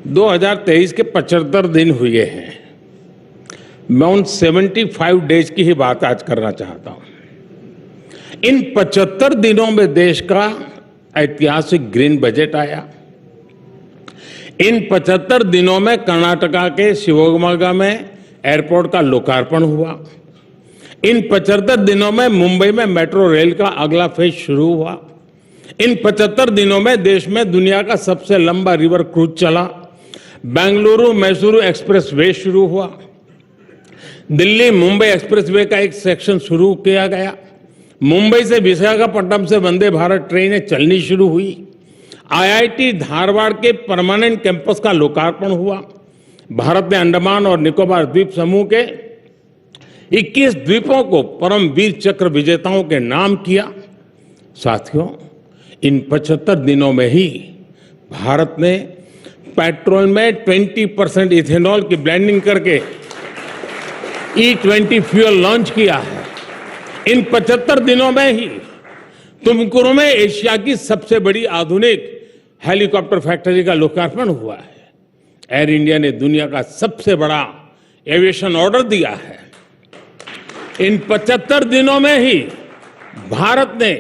2023 के 75 दिन हुए हैं। मैं उन 75 डेज की ही बात आज करना चाहता हूं। इन 75 दिनों में देश का ऐतिहासिक ग्रीन बजट आया। इन 75 दिनों में कर्नाटका के शिवमोगा में एयरपोर्ट का लोकार्पण हुआ। इन 75 दिनों में मुंबई में मेट्रो रेल का अगला फेज शुरू हुआ। इन 75 दिनों में देश में दुनिया का सबसे लंबा रिवर क्रूज चला। बेंगलुरु मैसूरू एक्सप्रेस वे शुरू हुआ। दिल्ली मुंबई एक्सप्रेस वे का एक सेक्शन शुरू किया गया। मुंबई से विशाखापट्टनम से वंदे भारत ट्रेनें चलनी शुरू हुई। आईआईटी धारवाड़ के परमानेंट कैंपस का लोकार्पण हुआ। भारत ने अंडमान और निकोबार द्वीप समूह के 21 द्वीपों को परम वीर चक्र विजेताओं के नाम किया। साथियों, इन 75 दिनों में ही भारत ने पेट्रोल में 20% इथेनॉल की ब्लेंडिंग करके E20 फ्यूल लॉन्च किया है। इन 75 दिनों में ही तुमकुरू में एशिया की सबसे बड़ी आधुनिक हेलीकॉप्टर फैक्ट्री का लोकार्पण हुआ है। एयर इंडिया ने दुनिया का सबसे बड़ा एविएशन ऑर्डर दिया है। इन 75 दिनों में ही भारत ने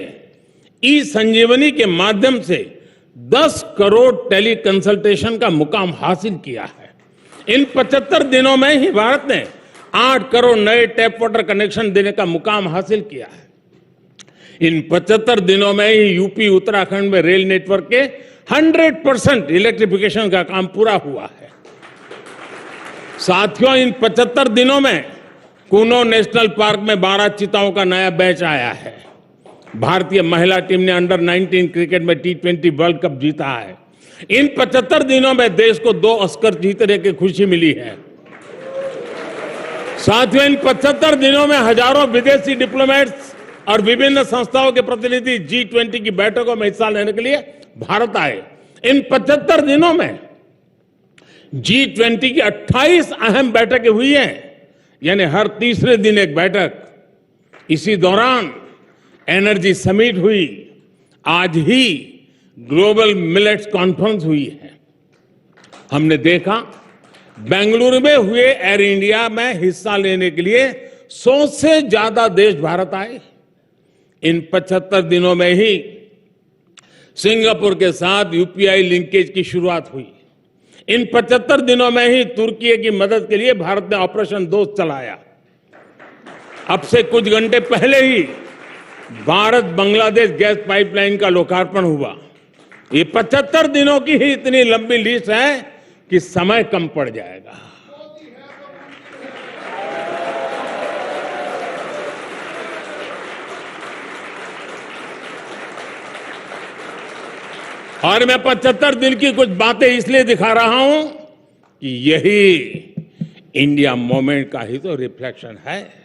ई संजीवनी के माध्यम से 10 करोड़ टेली कंसल्टेशन का मुकाम हासिल किया है। इन 75 दिनों में ही भारत ने 8 करोड़ नए टैप वाटर कनेक्शन देने का मुकाम हासिल किया है। इन 75 दिनों में ही यूपी उत्तराखंड में रेल नेटवर्क के 100% इलेक्ट्रिफिकेशन का काम पूरा हुआ है। साथियों, इन 75 दिनों में कूनो नेशनल पार्क में 12 चीताओं का नया बैच आया है। भारतीय महिला टीम ने अंडर 19 क्रिकेट में T20 वर्ल्ड कप जीता है। इन 75 दिनों में देश को 2 ऑस्कर जीतने की खुशी मिली है। साथियों, इन 75 दिनों में हजारों विदेशी डिप्लोमेट्स और विभिन्न संस्थाओं के प्रतिनिधि G20 की बैठकों में हिस्सा लेने के लिए भारत आए। इन 75 दिनों में G20 की 28 अहम बैठकें हुई हैं, यानी हर तीसरे दिन एक बैठक। इसी दौरान एनर्जी समिट हुई। आज ही ग्लोबल मिलेट्स कॉन्फ्रेंस हुई है। हमने देखा बेंगलुरु में हुए एयर इंडिया में हिस्सा लेने के लिए 100 से ज्यादा देश भारत आए। इन 75 दिनों में ही सिंगापुर के साथ यूपीआई लिंकेज की शुरुआत हुई। इन 75 दिनों में ही तुर्की की मदद के लिए भारत ने ऑपरेशन दोस्त चलाया। अब से कुछ घंटे पहले ही भारत बांग्लादेश गैस पाइपलाइन का लोकार्पण हुआ। ये 75 दिनों की ही इतनी लंबी लिस्ट है कि समय कम पड़ जाएगा। और मैं 75 दिन की कुछ बातें इसलिए दिखा रहा हूं कि यही इंडिया मूवमेंट का ही तो रिफ्लेक्शन है।